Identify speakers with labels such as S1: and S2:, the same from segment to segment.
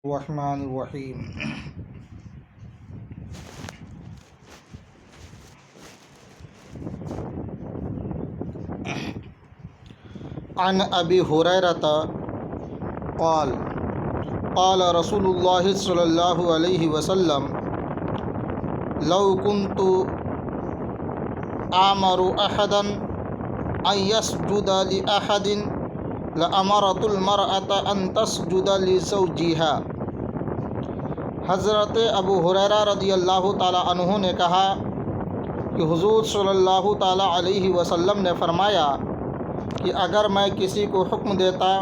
S1: الرحمن الرحیم۔ عن ابی ہریرۃ قال قال رسول اللہ صلی اللہ علیہ وسلم لو كنت آمر احدا ان يسجد لأحد لأمرت المرأة ان تسجد لزوجها۔ حضرت ابو ہریرہ رضی اللہ تعالیٰ عنہ نے کہا کہ حضور صلی اللہ تعالیٰ علیہ وسلم نے فرمایا کہ اگر میں کسی کو حکم دیتا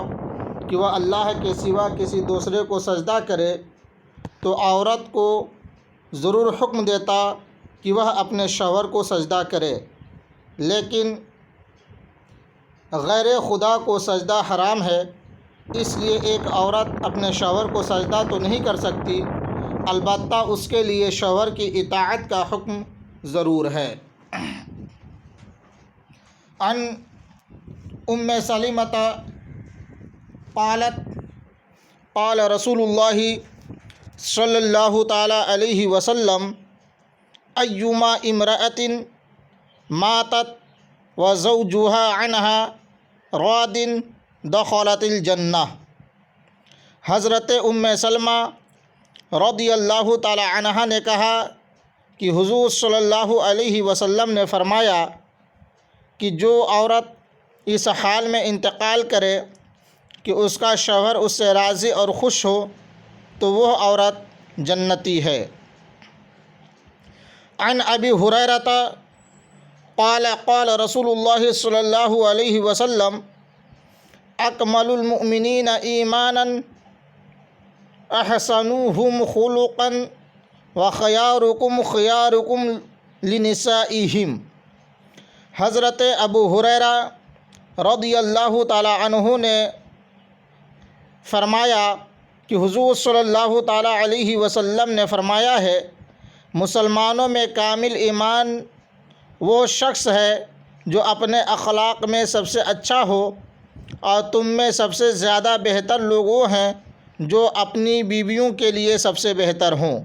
S1: کہ وہ اللہ کے سوا کسی دوسرے کو سجدہ کرے تو عورت کو ضرور حکم دیتا کہ وہ اپنے شوہر کو سجدہ کرے، لیکن غیر خدا کو سجدہ حرام ہے، اس لیے ایک عورت اپنے شوہر کو سجدہ تو نہیں کر سکتی، البتہ اس کے لیے شوہر کی اطاعت کا حکم ضرور ہے۔ عن ام سلمۃ قالت قال رسول اللہ صلی اللہ تعالی علیہ وسلم ایما امرأۃ ماتت وزوجها عنها راض دخلت الجنہ۔ حضرت ام سلمہ رضی اللہ تعالی عنہا نے کہا کہ حضور صلی اللہ علیہ وسلم نے فرمایا کہ جو عورت اس حال میں انتقال کرے کہ اس کا شوہر اس سے راضی اور خوش ہو تو وہ عورت جنتی ہے۔ عن ابی ہریرۃ قال قال رسول اللہ صلی اللہ علیہ وسلم اکمل المؤمنین ایمانا احسنوہم خلقا وخیارکم خیارکم لنسائہم۔ حضرت ابو ہریرہ رضی اللہ تعالی عنہ نے فرمایا کہ حضور صلی اللہ تعالی علیہ وسلم نے فرمایا ہے، مسلمانوں میں کامل ایمان وہ شخص ہے جو اپنے اخلاق میں سب سے اچھا ہو، اور تم میں سب سے زیادہ بہتر لوگ وہ ہیں جو اپنی بیویوں کے لیے سب سے بہتر ہوں۔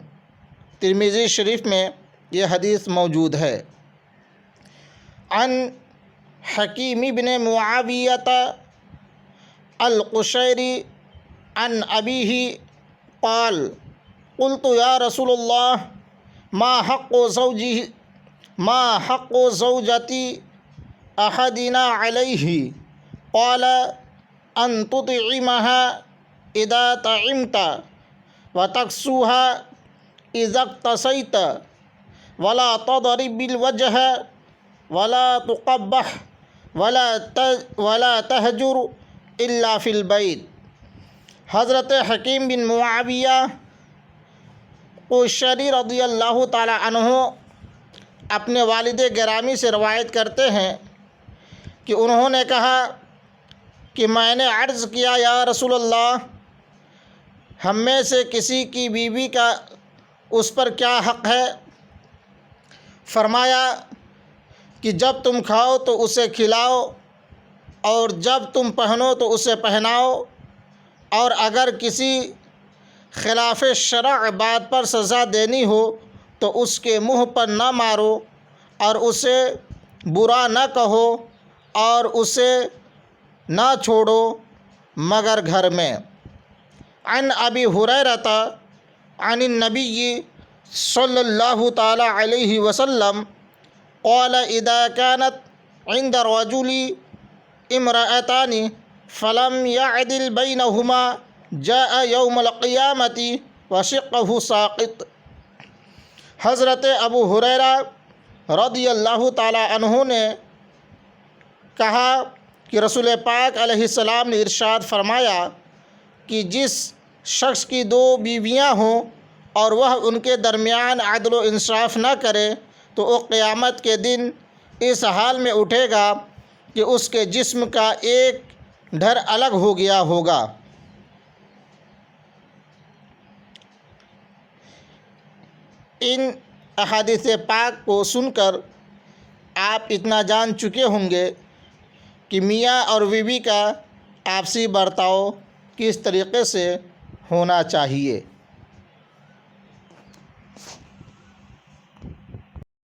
S1: ترمذی شریف میں یہ حدیث موجود ہے۔ عن حکیم بن معاویۃ القشیری عن ابیہ قال قلت یا رسول اللہ ما حق زوجتی احدنا علیہ قال ان تطعمها اذا طعمت وتكسوها اذا اقتصيت ولا تضرب بالوجه ولا تقبح ولا تهجر الا في البيت۔ حضرت حکیم بن معاویہ قشیری رضی اللہ تعالی عنہ اپنے والد گرامی سے روایت کرتے ہیں کہ انہوں نے کہا کہ میں نے عرض کیا یا رسول اللہ، ہم میں سے کسی کی بیوی کا اس پر کیا حق ہے؟ فرمایا کہ جب تم کھاؤ تو اسے کھلاؤ، اور جب تم پہنو تو اسے پہناؤ، اور اگر کسی خلاف شرع بات پر سزا دینی ہو تو اس کے منہ پر نہ مارو، اور اسے برا نہ کہو، اور اسے نہ چھوڑو مگر گھر میں۔ عن ابی ہریرۃ عن النبی صلی اللہ تعالی علیہ وسلم قال اذا كانت عند الرجل امرأتان فلم يعدل بينهما جاء يوم القيامة وشقه ساقط۔ حضرت ابو ہریرہ رضی اللہ تعالی عنہ نے کہا کہ رسول پاک علیہ السلام نے ارشاد فرمایا کہ جس شخص کی دو بیویاں ہوں اور وہ ان کے درمیان عدل و انصاف نہ کرے تو وہ قیامت کے دن اس حال میں اٹھے گا کہ اس کے جسم کا ایک ڈھر الگ ہو گیا ہوگا۔ ان احادیث پاک کو سن کر آپ اتنا جان چکے ہوں گے کہ میاں اور بیوی کا آپسی برتاؤ کس طریقے سے ہونا چاہیے۔